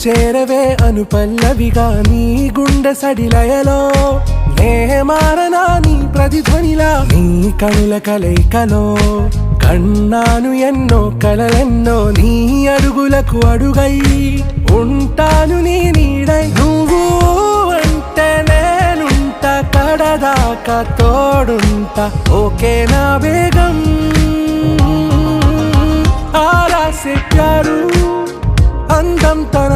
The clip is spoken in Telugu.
చేరవే అను పల్లవిగా నీ గుండె సడిలయలో నే మారనా నీ ప్రతిధ్వనిలా నీ కనుల కలయికలో కన్నాను ఎన్నో కలలెన్నో నీ అడుగులకు అడుగై ఉంటాను నీ నీడై నువ్వు అంటే నేనుంట కడదాకా తోడుంటా ఓకే నా బేగం ఆరా సే ప్యారు అందం తన